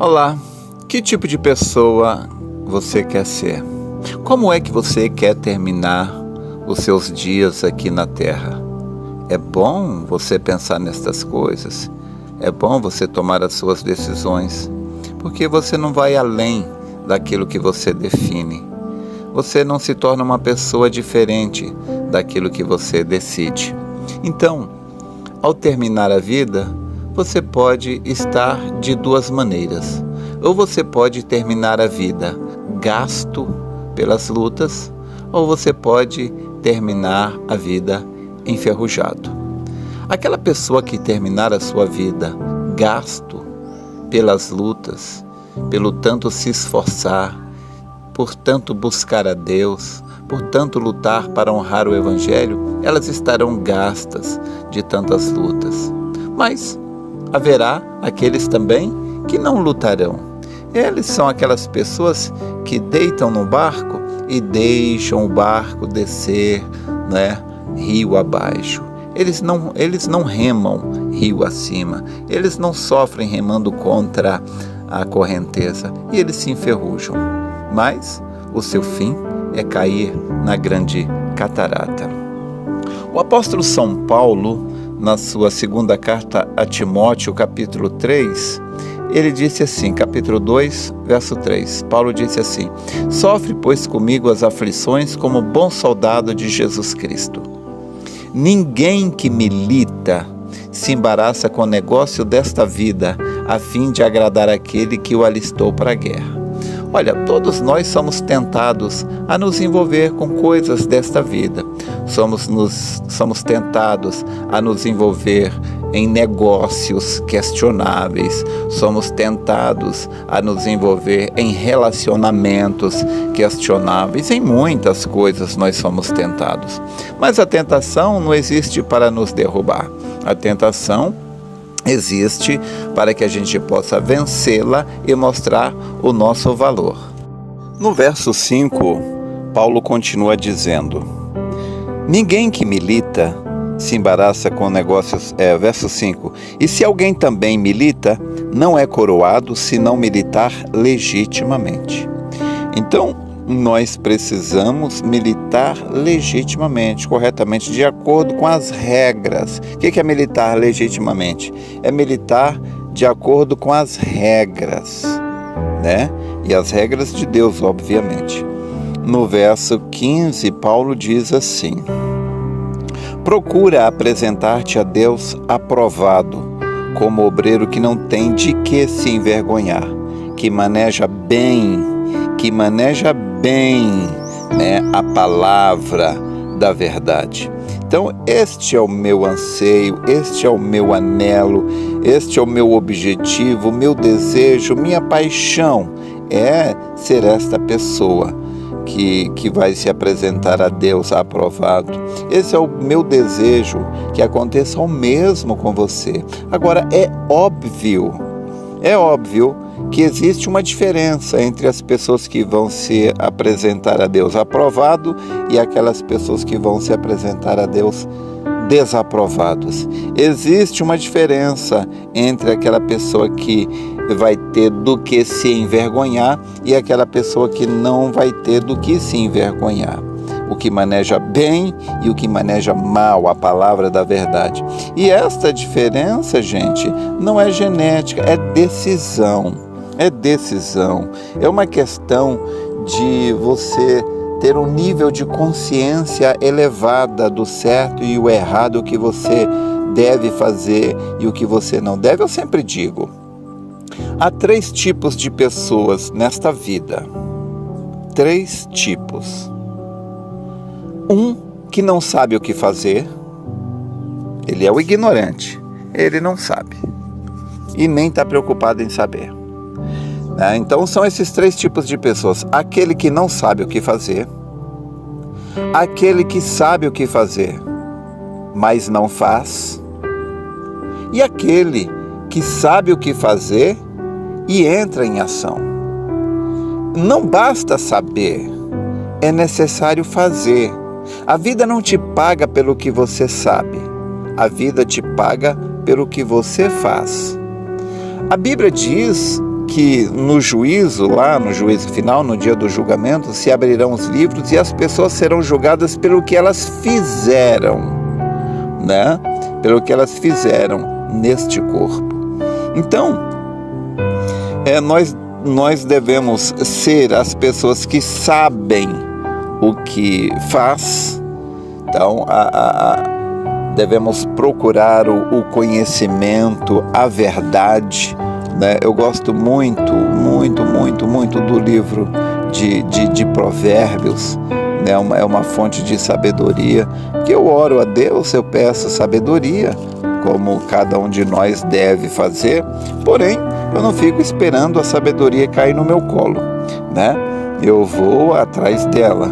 Olá, que tipo de pessoa você quer ser? Como é que você quer terminar os seus dias aqui na Terra? É bom você pensar nestas coisas, é bom você tomar as suas decisões, porque você não vai além daquilo que você define. Você não se torna uma pessoa diferente daquilo que você decide. Então, ao terminar a vida, você pode estar de duas maneiras. Ou você pode terminar a vida gasto pelas lutas, ou você pode terminar a vida enferrujado. Aquela pessoa que terminar a sua vida gasto pelas lutas, pelo tanto se esforçar, por tanto buscar a Deus, por tanto lutar para honrar o Evangelho, elas estarão gastas de tantas lutas. Mas haverá aqueles também que não lutarão. Eles são aquelas pessoas que deitam no barco e deixam o barco descer, rio abaixo. Eles não remam rio acima, eles não sofrem remando contra a correnteza e eles se enferrujam. Mas o seu fim é cair na grande catarata. O apóstolo São Paulo, na sua segunda carta a Timóteo, capítulo 3, ele disse assim, capítulo 2, verso 3, Paulo disse assim: sofre, pois, comigo as aflições como bom soldado de Jesus Cristo. Ninguém que milita se embaraça com o negócio desta vida, a fim de agradar aquele que o alistou para a guerra. Olha, todos nós somos tentados a nos envolver com coisas desta vida. Somos tentados a nos envolver em negócios questionáveis. Somos tentados a nos envolver em relacionamentos questionáveis. Em muitas coisas nós somos tentados. Mas a tentação não existe para nos derrubar. A tentação existe para que a gente possa vencê-la e mostrar o nosso valor. No verso 5, Paulo continua dizendo: ninguém que milita se embaraça com negócios. Verso 5, e se alguém também milita, não é coroado se não militar legitimamente. Então, nós precisamos militar legitimamente, corretamente, de acordo com as regras. O que é militar legitimamente? É militar de acordo com as regras, E as regras de Deus, obviamente. No verso 15, Paulo diz assim: procura apresentar-te a Deus aprovado, como obreiro que não tem de que se envergonhar, que maneja bem a palavra da verdade. Então, este é o meu anseio, este é o meu anelo, este é o meu objetivo, meu desejo, minha paixão é ser esta pessoa que vai se apresentar a Deus aprovado. Esse é o meu desejo, que aconteça o mesmo com você. Agora, é óbvio que existe uma diferença entre as pessoas que vão se apresentar a Deus aprovado e aquelas pessoas que vão se apresentar a Deus desaprovados. Existe uma diferença entre aquela pessoa que vai ter do que se envergonhar e aquela pessoa que não vai ter do que se envergonhar. O que maneja bem e o que maneja mal a palavra da verdade. E esta diferença, gente, não é genética, é decisão. É uma questão de você ter um nível de consciência elevada do certo e o errado, o que você deve fazer e o que você não deve. Eu sempre digo, há 3 tipos de pessoas nesta vida. 3 tipos. Um que não sabe o que fazer, ele é o ignorante, ele não sabe e nem está preocupado em saber. Então são esses 3 tipos de pessoas: aquele que não sabe o que fazer, aquele que sabe o que fazer, mas não faz, e aquele que sabe o que fazer e entra em ação. Não basta saber, é necessário fazer. A vida não te paga pelo que você sabe, a vida te paga pelo que você faz. A Bíblia diz que no juízo, lá no juízo final, no dia do julgamento, se abrirão os livros e as pessoas serão julgadas pelo que elas fizeram, né? Pelo que elas fizeram neste corpo. Então, nós devemos ser as pessoas que sabem o que faz. Então, devemos procurar o conhecimento, a verdade, né? Eu gosto muito do livro de Provérbios, né? É uma fonte de sabedoria, que eu oro a Deus, eu peço sabedoria, como cada um de nós deve fazer, porém, eu não fico esperando a sabedoria cair no meu colo, né? Eu vou atrás dela,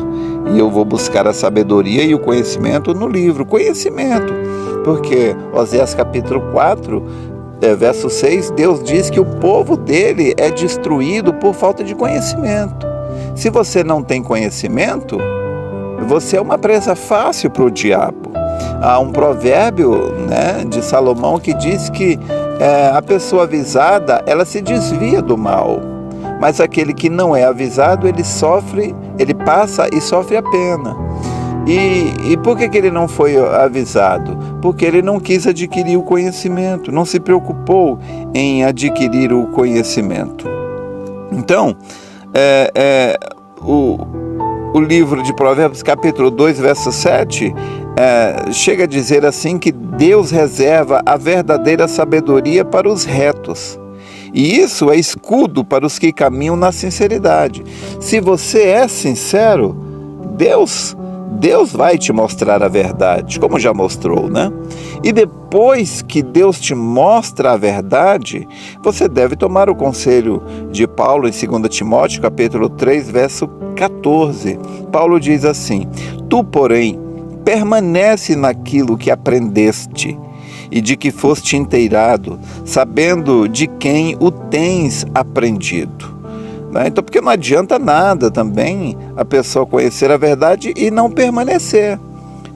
e eu vou buscar a sabedoria e o conhecimento no livro, conhecimento, porque Oséias capítulo 4, verso 6, Deus diz que o povo dele é destruído por falta de conhecimento. Se você não tem conhecimento, você é uma presa fácil para o diabo. Há um provérbio, né, de Salomão que diz que a pessoa avisada, ela se desvia do mal, mas aquele que não é avisado, ele passa e sofre a pena. E por que ele não foi avisado? Porque ele não quis adquirir o conhecimento, não se preocupou em adquirir o conhecimento. Então, o livro de Provérbios, capítulo 2, verso 7, chega a dizer assim que Deus reserva a verdadeira sabedoria para os retos. E isso é escudo para os que caminham na sinceridade. Se você é sincero, Deus vai te mostrar a verdade, como já mostrou, né? E depois que Deus te mostra a verdade, você deve tomar o conselho de Paulo em 2 Timóteo, capítulo 3, verso 14. Paulo diz assim: Tu, porém, permanece naquilo que aprendeste e de que foste inteirado, sabendo de quem o tens aprendido. Então, porque não adianta nada também a pessoa conhecer a verdade e não permanecer.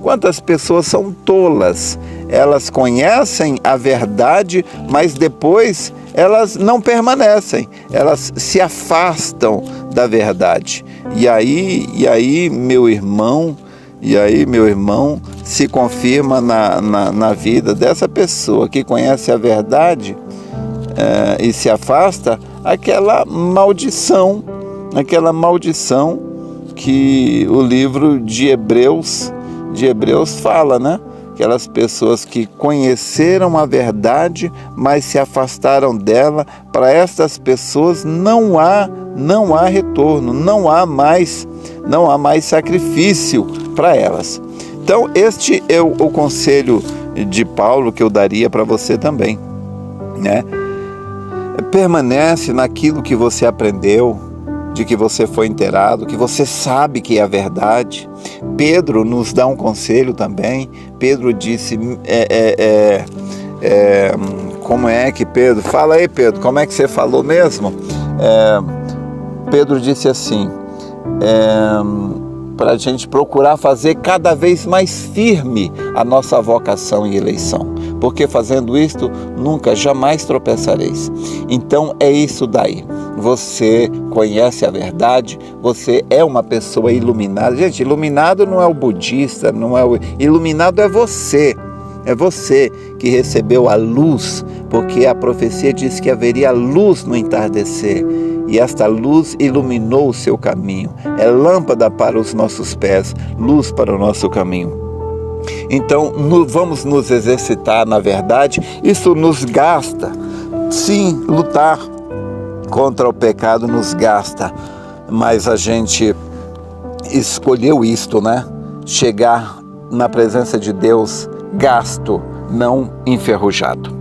Quantas pessoas são tolas? Elas conhecem a verdade, mas depois elas não permanecem. Elas se afastam da verdade. E aí, meu irmão, se confirma na vida dessa pessoa que conhece a verdade e se afasta, aquela maldição que o livro de Hebreus fala, né? Aquelas pessoas que conheceram a verdade, mas se afastaram dela. Para estas pessoas não há retorno, não há mais sacrifício para elas. Então, este é o conselho de Paulo que eu daria para você também, né? Permanece naquilo que você aprendeu, de que você foi inteirado, que você sabe que é a verdade. Pedro nos dá um conselho também. Pedro disse, como é que Pedro? Fala aí, Pedro, como é que você falou mesmo? Pedro disse assim, para a gente procurar fazer cada vez mais firme a nossa vocação e eleição, porque fazendo isto, nunca, jamais tropeçareis. Então é isso daí, você conhece a verdade, você é uma pessoa iluminada. Gente, iluminado não é o budista, iluminado é você que recebeu a luz, porque a profecia diz que haveria luz no entardecer, e esta luz iluminou o seu caminho, é lâmpada para os nossos pés, luz para o nosso caminho. Então, vamos nos exercitar na verdade. Isso nos gasta, sim, lutar contra o pecado nos gasta, mas a gente escolheu isto, né? Chegar na presença de Deus gasto, não enferrujado.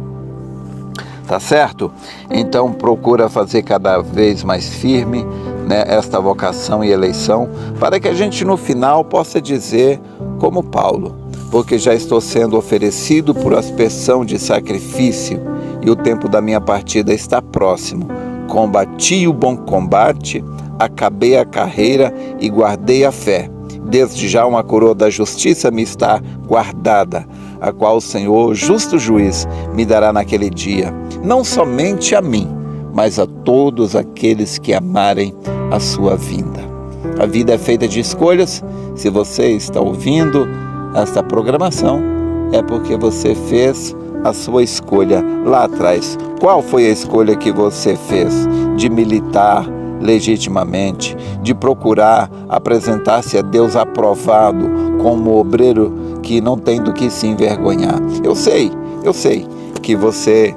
Tá certo? Então procura fazer cada vez mais firme, né, esta vocação e eleição, para que a gente no final possa dizer como Paulo: porque já estou sendo oferecido por aspersão de sacrifício, e o tempo da minha partida está próximo. Combati o bom combate, acabei a carreira e guardei a fé. Desde já uma coroa da justiça me está guardada, a qual o Senhor, justo juiz, me dará naquele dia, não somente a mim, mas a todos aqueles que amarem a sua vinda. A vida é feita de escolhas. Se você está ouvindo esta programação, é porque você fez a sua escolha lá atrás. Qual foi a escolha que você fez? De militar legitimamente, de procurar apresentar-se a Deus aprovado como obreiro que não tem do que se envergonhar. Eu sei que você,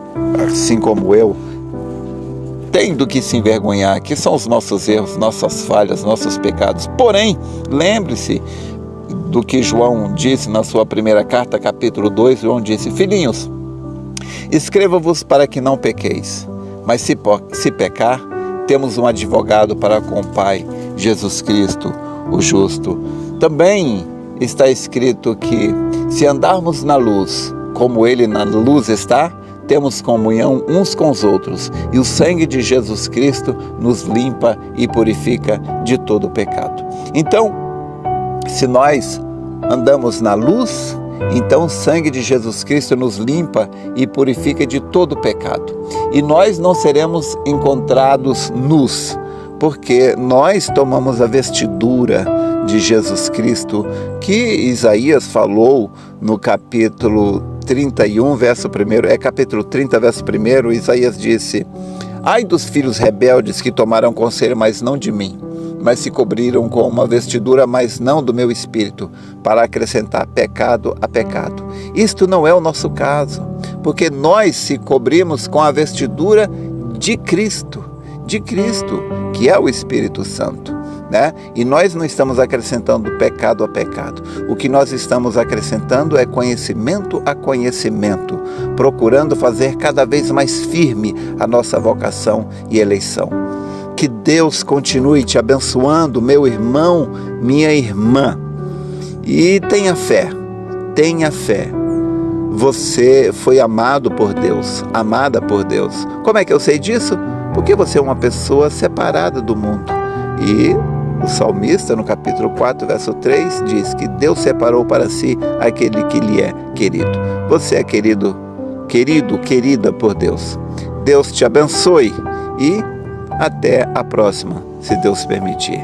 assim como eu, tem do que se envergonhar, que são os nossos erros, nossas falhas, nossos pecados. Porém, lembre-se do que João disse na sua primeira carta, capítulo 2, João disse: filhinhos, escreva-vos para que não pequeis, mas se pecar, temos um advogado para com o Pai, Jesus Cristo, o justo. Também está escrito que se andarmos na luz, como Ele na luz está, temos comunhão uns com os outros, e o sangue de Jesus Cristo nos limpa e purifica de todo pecado. Então, se nós andamos na luz, então o sangue de Jesus Cristo nos limpa e purifica de todo pecado. E nós não seremos encontrados nus, porque nós tomamos a vestidura de Jesus Cristo, que Isaías falou no capítulo 31, verso 1, capítulo 30, verso 1, Isaías disse: ai dos filhos rebeldes que tomaram conselho, mas não de mim, mas se cobriram com uma vestidura, mas não do meu espírito, para acrescentar pecado a pecado. Isto não é o nosso caso, porque nós se cobrimos com a vestidura de Cristo, que é o Espírito Santo, né? E nós não estamos acrescentando pecado a pecado. O que nós estamos acrescentando é conhecimento a conhecimento, procurando fazer cada vez mais firme a nossa vocação e eleição. Que Deus continue te abençoando, meu irmão, minha irmã. E tenha fé. Você foi amado por Deus, amada por Deus. Como é que eu sei disso? Porque você é uma pessoa separada do mundo. E o salmista, no capítulo 4, verso 3, diz que Deus separou para si aquele que lhe é querido. Você é querido, querida por Deus. Deus te abençoe e até a próxima, se Deus permitir.